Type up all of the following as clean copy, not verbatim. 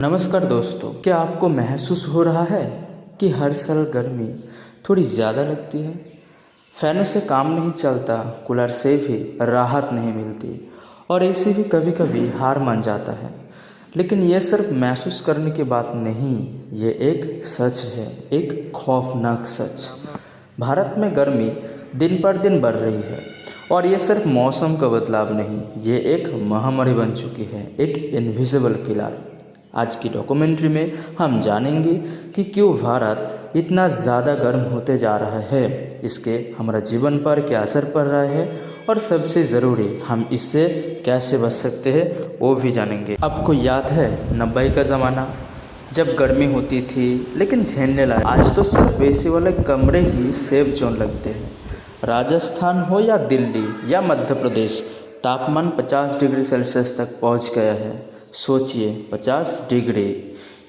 नमस्कार दोस्तों, क्या आपको महसूस हो रहा है कि हर साल गर्मी थोड़ी ज़्यादा लगती है। फैनों से काम नहीं चलता, कूलर से भी राहत नहीं मिलती और एसी भी कभी कभी हार मान जाता है। लेकिन ये सिर्फ महसूस करने की बात नहीं, ये एक सच है, एक खौफनाक सच। भारत में गर्मी दिन पर दिन बढ़ रही है और ये सिर्फ मौसम का बदलाव नहीं, ये एक महामारी बन चुकी है, एक इनविजिबल किलर। आज की डॉक्यूमेंट्री में हम जानेंगे कि क्यों भारत इतना ज़्यादा गर्म होते जा रहा है, इसके हमारा जीवन पर क्या असर पड़ रहा है और सबसे ज़रूरी हम इससे कैसे बच सकते हैं वो भी जानेंगे। आपको याद है 90 का ज़माना, जब गर्मी होती थी लेकिन झेलने लायक। आज तो सिर्फ एसी वाले कमरे ही सेफ जोन लगते हैं। राजस्थान हो या दिल्ली या मध्य प्रदेश, तापमान 50 डिग्री सेल्सियस तक पहुंच गया है। सोचिए 50 डिग्री,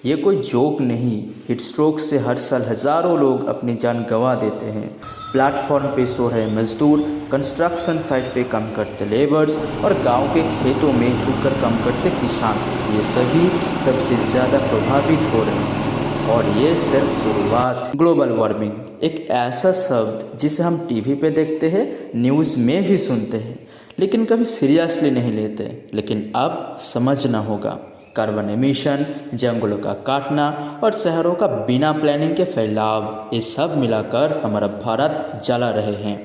ये कोई जोक नहीं। हीट स्ट्रोक से हर साल हज़ारों लोग अपनी जान गंवा देते हैं। प्लेटफॉर्म पे सो रहे मजदूर, कंस्ट्रक्शन साइट पे काम करते लेबर्स और गांव के खेतों में झुककर काम करते किसान, ये सभी सबसे ज़्यादा प्रभावित हो रहे हैं। और ये सिर्फ शुरुआत है। ग्लोबल वार्मिंग एक ऐसा शब्द जिसे हम टीवी पे देखते हैं, न्यूज़ में भी सुनते हैं, लेकिन कभी सीरियसली नहीं लेते। लेकिन अब समझना होगा, कार्बन एमिशन, जंगलों का काटना और शहरों का बिना प्लानिंग के फैलाव, ये सब मिलाकर हमारा भारत जला रहे हैं।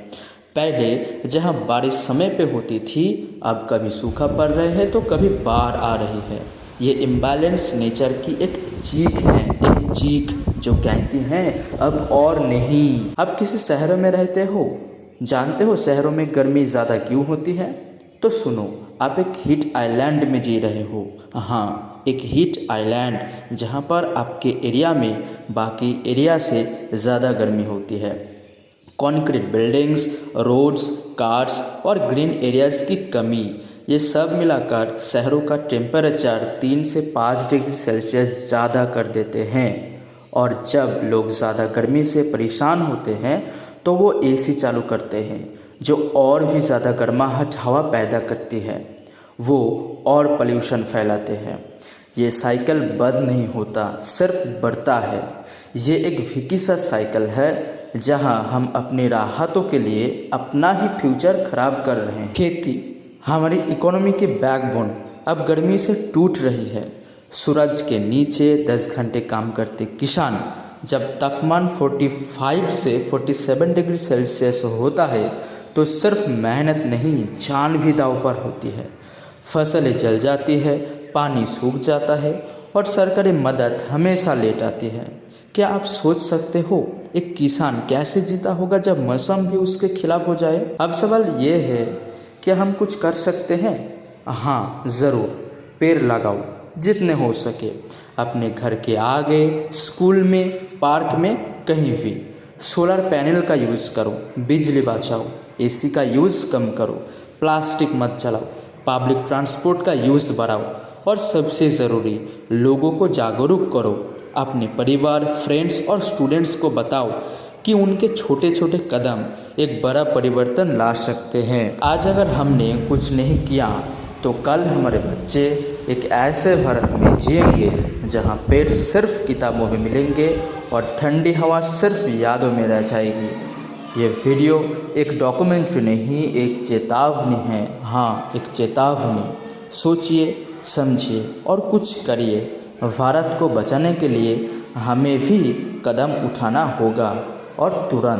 पहले जहां बारिश समय पे होती थी, अब कभी सूखा पड़ रहे हैं तो कभी बाढ़ आ रही है। ये इम्बैलेंस नेचर की एक चीख है, एक चीख जो कहती हैं अब और नहीं। अब किसी शहर में रहते हो, जानते हो शहरों में गर्मी ज़्यादा क्यों होती है? तो सुनो, आप एक हीट आइलैंड में जी रहे हो। हाँ, एक हीट आइलैंड जहाँ पर आपके एरिया में बाकी एरिया से ज़्यादा गर्मी होती है। कंक्रीट बिल्डिंग्स, रोड्स, कार्स और ग्रीन एरियाज़ की कमी, ये सब मिलाकर शहरों का टेम्परेचर 3 से 5 डिग्री सेल्सियस ज़्यादा कर देते हैं। और जब लोग ज़्यादा गर्मी से परेशान होते हैं तो वो एसी चालू करते हैं, जो और भी ज़्यादा गर्माहट हवा पैदा करती है, वो और पोल्यूशन फैलाते हैं। ये साइकिल बंद नहीं होता, सिर्फ बढ़ता है। ये एक विकिसा साइकिल है जहां हम अपनी राहतों के लिए अपना ही फ्यूचर खराब कर रहे हैं। खेती, हमारी इकोनॉमी की बैकबोन, अब गर्मी से टूट रही है। सूरज के नीचे 10 घंटे काम करते किसान, जब तापमान 45 से 47 डिग्री सेल्सियस होता है तो सिर्फ मेहनत नहीं, जान भी दांव पर होती है। फसलें जल जाती है, पानी सूख जाता है और सरकारी मदद हमेशा लेट आती है। क्या आप सोच सकते हो एक किसान कैसे जीता होगा जब मौसम भी उसके खिलाफ हो जाए? अब सवाल ये है, क्या हम कुछ कर सकते हैं? हाँ ज़रूर, पेड़ लगाओ जितने हो सके, अपने घर के आगे, स्कूल में, पार्क में, कहीं भी। सोलर पैनल का यूज़ करो, बिजली बचाओ, एसी का यूज़ कम करो, प्लास्टिक मत जलाओ, पब्लिक ट्रांसपोर्ट का यूज़ बढ़ाओ और सबसे ज़रूरी, लोगों को जागरूक करो। अपने परिवार, फ्रेंड्स और स्टूडेंट्स को बताओ कि उनके छोटे छोटे कदम एक बड़ा परिवर्तन ला सकते हैं। आज अगर हमने कुछ नहीं किया तो कल हमारे बच्चे एक ऐसे भारत में जिएंगे जहां पेड़ सिर्फ किताबों में मिलेंगे और ठंडी हवा सिर्फ यादों में रह जाएगी। ये वीडियो एक डॉक्यूमेंट्री नहीं, एक चेतावनी है। हाँ, एक चेतावनी। सोचिए, समझिए और कुछ करिए। भारत को बचाने के लिए हमें भी कदम उठाना होगा और तुरंत।